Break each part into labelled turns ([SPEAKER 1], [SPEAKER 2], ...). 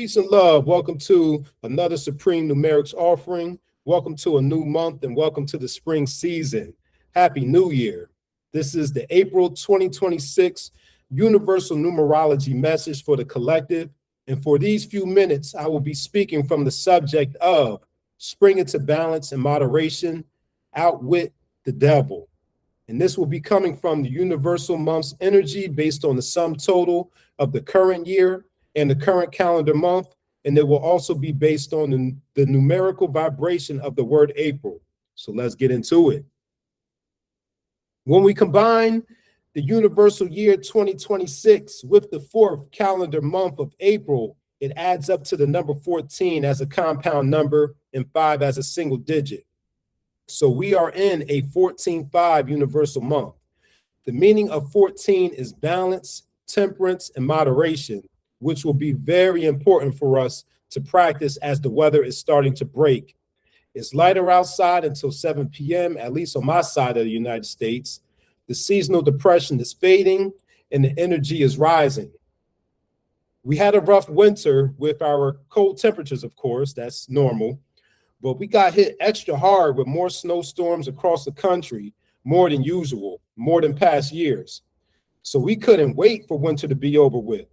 [SPEAKER 1] Peace and love. Welcome to another Supreme Numerics offering. Welcome to a new month and welcome to the spring season. Happy New Year. This is the April 2026 Universal Numerology message for the collective. And for these few minutes, I will be speaking from the subject of spring into balance and moderation, outwit the devil. And this will be coming from the universal month's energy based on the sum total of the current year and the current calendar month, and it will also be based on the numerical vibration of the word April. So let's get into it. When we combine the universal year 2026 with the fourth calendar month of April, it adds up to the number 14 as a compound number and 5 as a single digit. So we are in a 14-5 universal month. The meaning of 14 is balance, temperance, and moderation, which will be very important for us to practice as the weather is starting to break. It's lighter outside until 7 p.m., at least on my side of the United States. The seasonal depression is fading and the energy is rising. We had a rough winter with our cold temperatures, of course, that's normal, but we got hit extra hard with more snowstorms across the country, more than usual, more than past years. So we couldn't wait for winter to be over with.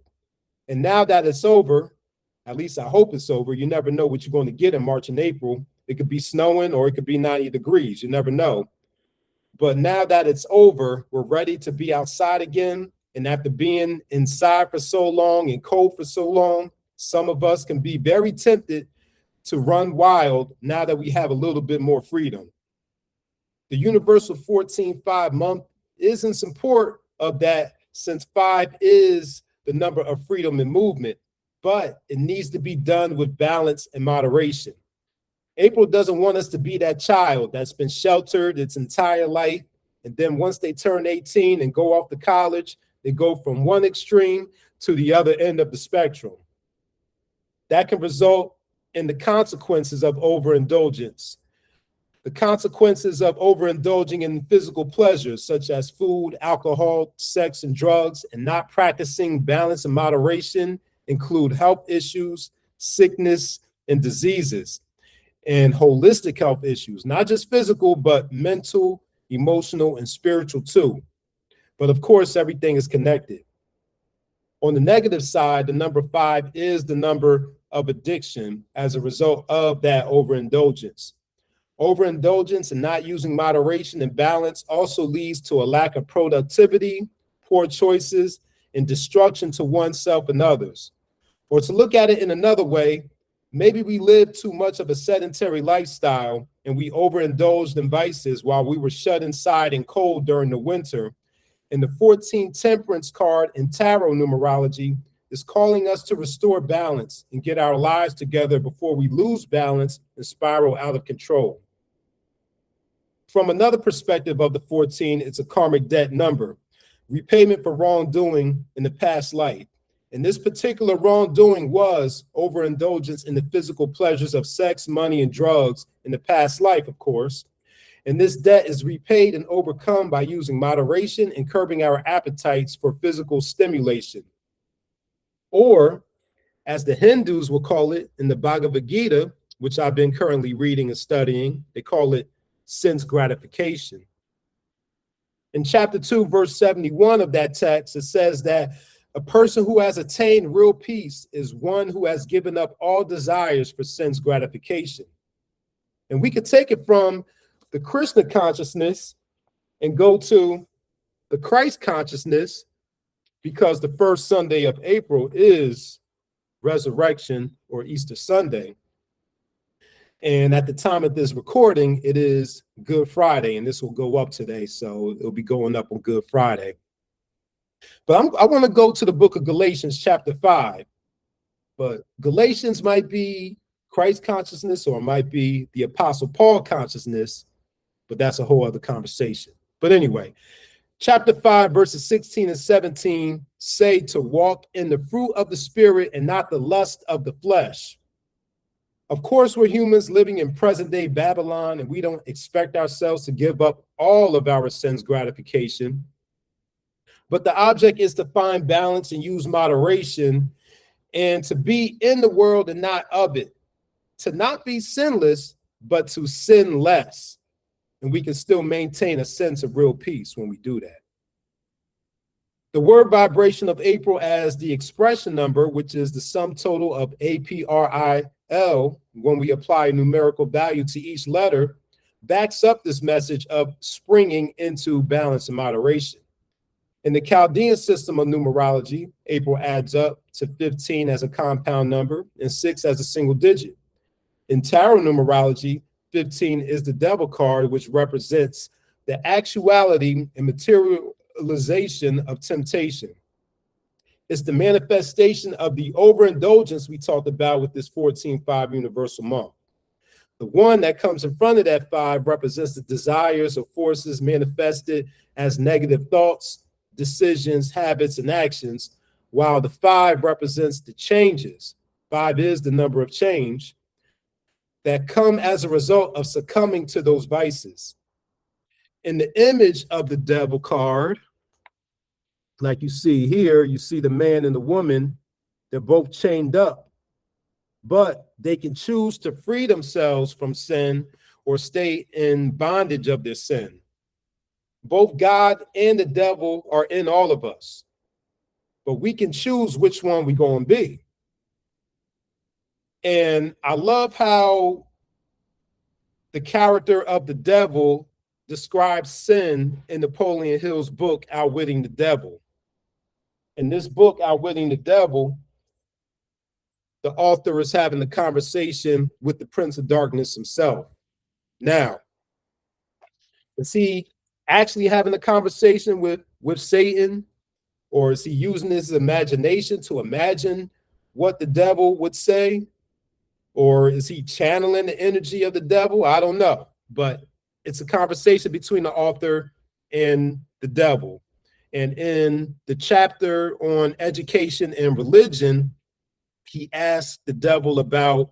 [SPEAKER 1] And now that it's over, at least I hope it's over, you never know what you're going to get in March and April. It could be snowing or it could be 90 degrees. You never know. But now that it's over, we're ready to be outside again. And after being inside for so long and cold for so long, some of us can be very tempted to run wild now that we have a little bit more freedom. The universal 14-5 month is in support of that, since 5 is the number of freedom and movement, but it needs to be done with balance and moderation. April doesn't want us to be that child that's been sheltered its entire life, and then once they turn 18 and go off to college, they go from one extreme to the other end of the spectrum. That can result in the consequences of overindulgence. The consequences of overindulging in physical pleasures such as food, alcohol, sex, and drugs, and not practicing balance and moderation include health issues, sickness, and diseases, and holistic health issues, not just physical, but mental, emotional, and spiritual too. But of course, everything is connected. On the negative side, the number 5 is the number of addiction as a result of that overindulgence. Overindulgence and not using moderation and balance also leads to a lack of productivity, poor choices, and destruction to oneself and others. Or to look at it in another way, maybe we lived too much of a sedentary lifestyle and we overindulged in vices while we were shut inside and cold during the winter. And the 14 temperance card in tarot numerology is calling us to restore balance and get our lives together before we lose balance and spiral out of control. From another perspective of the 14, it's a karmic debt number, repayment for wrongdoing in the past life. And this particular wrongdoing was overindulgence in the physical pleasures of sex, money, and drugs in the past life, of course. And this debt is repaid and overcome by using moderation and curbing our appetites for physical stimulation. Or, as the Hindus will call it in the Bhagavad Gita, which I've been currently reading and studying, they call it sense gratification. In chapter 2, verse 71 of that text, it says that a person who has attained real peace is one who has given up all desires for sense gratification. And we could take it from the Krishna consciousness and go to the Christ consciousness, because the first Sunday of April is Resurrection or Easter Sunday. And at the time of this recording, it is Good Friday, and this will go up today, so it'll be going up on Good Friday. But I want to go to the book of Galatians chapter 5. But Galatians might be Christ consciousness or it might be the Apostle Paul consciousness, but that's a whole other conversation. But anyway, chapter 5, verses 16 and 17 say to walk in the fruit of the Spirit and not the lust of the flesh. Of course, we're humans living in present-day Babylon, and we don't expect ourselves to give up all of our sense gratification. But the object is to find balance and use moderation and to be in the world and not of it, to not be sinless, but to sin less. And we can still maintain a sense of real peace when we do that. The word vibration of April as the expression number, which is the sum total of APRIL, when we apply a numerical value to each letter, backs up this message of springing into balance and moderation. In the Chaldean system of numerology, April adds up to 15 as a compound number and 6 as a single digit. In tarot numerology, 15 is the devil card, which represents the actuality and materialization of temptation. It's the manifestation of the overindulgence we talked about with this 14-5 universal month. The one that comes in front of that 5 represents the desires or forces manifested as negative thoughts, decisions, habits, and actions, while the 5 represents the changes. 5 is the number of change that come as a result of succumbing to those vices. In the image of the devil card, like you see here, you see the man and the woman, they're both chained up, but they can choose to free themselves from sin or stay in bondage of their sin. Both God and the devil are in all of us, but we can choose which one we're going to be. And I love how the character of the devil describes sin in Napoleon Hill's book, Outwitting the Devil. In this book, Outwitting the Devil, the author is having a conversation with the Prince of Darkness himself. Now, is he actually having a conversation with Satan, or is he using his imagination to imagine what the devil would say? Or is he channeling the energy of the devil? I don't know, but it's a conversation between the author and the devil. And in the chapter on education and religion, he asked the devil about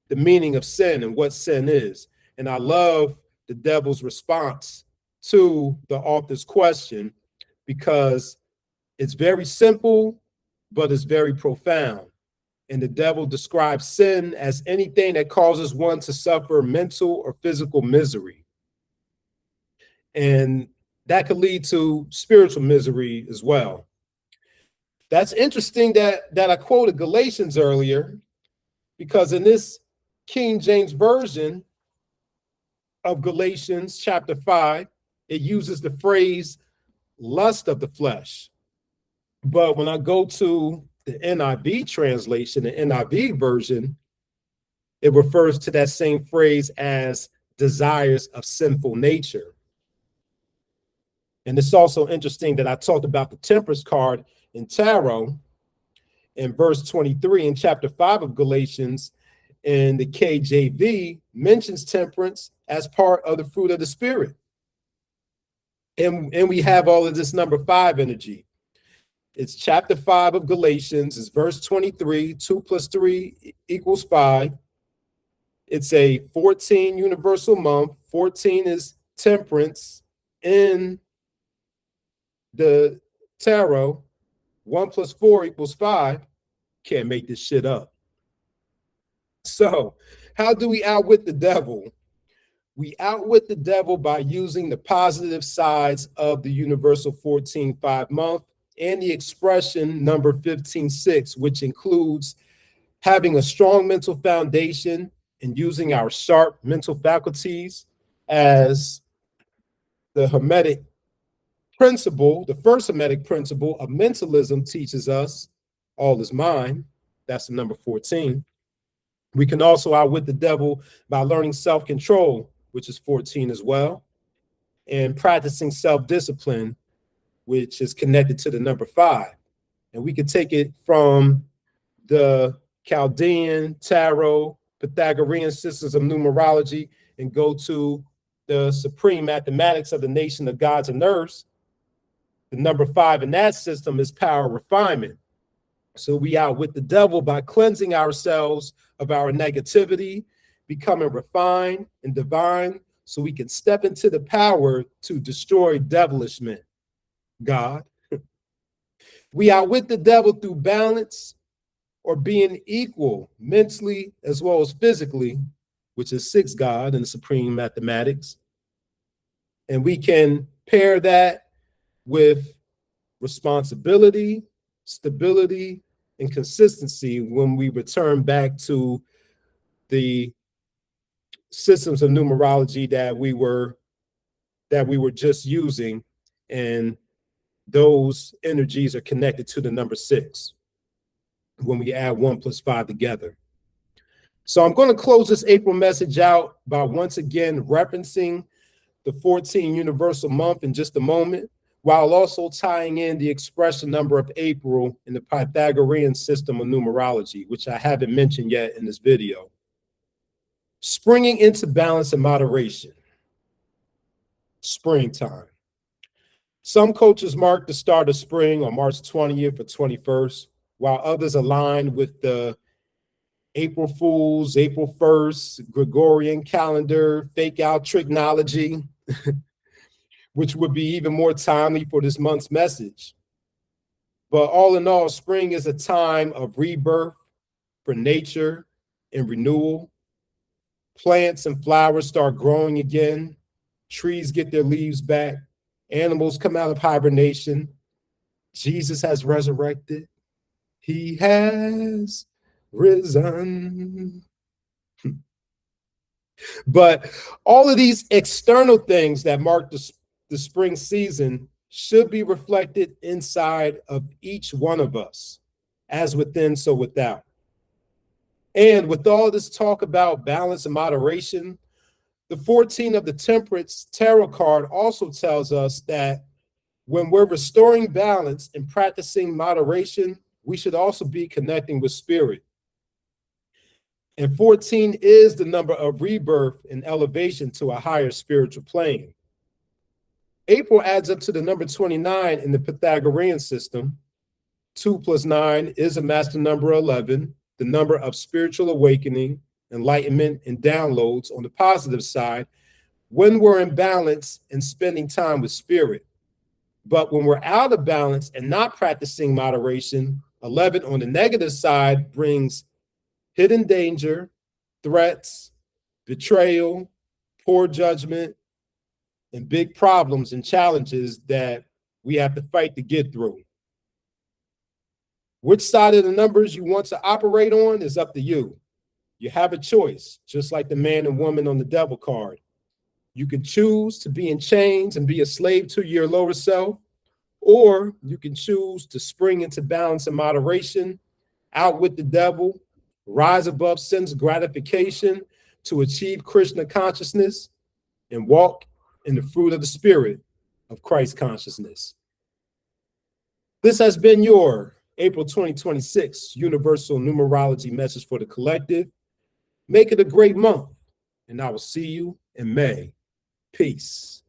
[SPEAKER 1] the meaning of sin and what sin is. And I love the devil's response to the author's question, because it's very simple, but it's very profound. And the devil describes sin as anything that causes one to suffer mental or physical misery. And that could lead to spiritual misery as well. That's interesting that I quoted Galatians earlier, because in this King James Version of Galatians chapter 5, it uses the phrase lust of the flesh. But when I go to the NIV translation, the NIV version, it refers to that same phrase as desires of sinful nature. And it's also interesting that I talked about the temperance card in tarot in verse 23 in chapter 5 of Galatians, and the KJV mentions temperance as part of the fruit of the spirit. And we have all of this number 5 energy. It's chapter 5 of Galatians, it's verse 23, 2 plus 3 equals 5. It's a 14 universal month. 14 is temperance in the tarot. 1 plus 4 equals 5. Can't make this shit up. So how do we outwit the devil? We outwit the devil by using the positive sides of the universal 14-5 month and the expression number 15-6, which includes having a strong mental foundation and using our sharp mental faculties, as the Hermetic principle, the first Hermetic principle of mentalism teaches us, all is mind. That's the number 14. We can also outwit the devil by learning self-control, which is 14 as well, and practicing self-discipline, which is connected to the number 5. And we can take it from the Chaldean, tarot, Pythagorean systems of numerology and go to the supreme mathematics of the nation of gods and earths. The number 5 in that system is power refinement. So we outwit the devil by cleansing ourselves of our negativity, becoming refined and divine, so we can step into the power to destroy devilishment, God. We outwit the devil through balance, or being equal mentally as well as physically, which is 6 God in the supreme mathematics. And we can pair that with responsibility, stability, and consistency when we return back to the systems of numerology that we were just using, and those energies are connected to the number 6 when we add 1 plus 5 together. So I'm going to close this April message out by once again referencing the 14 universal month in just a moment, while also tying in the expression number of April in the Pythagorean system of numerology, which I haven't mentioned yet in this video. Springing into balance and moderation. Springtime. Some cultures mark the start of spring on March 20th or 21st, while others align with the April Fools, April 1st, Gregorian calendar, fake out technology, which would be even more timely for this month's message. But all in all, spring is a time of rebirth for nature and renewal. Plants and flowers start growing again. Trees get their leaves back. Animals come out of hibernation. Jesus has resurrected. He has risen. But all of these external things that mark the spring season should be reflected inside of each one of us, as within, so without. And with all this talk about balance and moderation, the 14 of the Temperance Tarot card also tells us that when we're restoring balance and practicing moderation, we should also be connecting with spirit. And 14 is the number of rebirth and elevation to a higher spiritual plane. April adds up to the number 29 in the Pythagorean system. 2 plus 9 is a master number 11, the number of spiritual awakening, enlightenment, and downloads on the positive side when we're in balance and spending time with spirit. But when we're out of balance and not practicing moderation, 11 on the negative side brings hidden danger, threats, betrayal, poor judgment, and big problems and challenges that we have to fight to get through. Which side of the numbers you want to operate on is up to you. You have a choice, just like the man and woman on the devil card. You can choose to be in chains and be a slave to your lower self, or you can choose to spring into balance and moderation, outwit the devil, rise above sin's gratification to achieve Krishna consciousness, and walk in the fruit of the spirit of Christ consciousness. This has been your April 2026 Universal Numerology message for the collective. Make it a great month, and I will see you in May. Peace.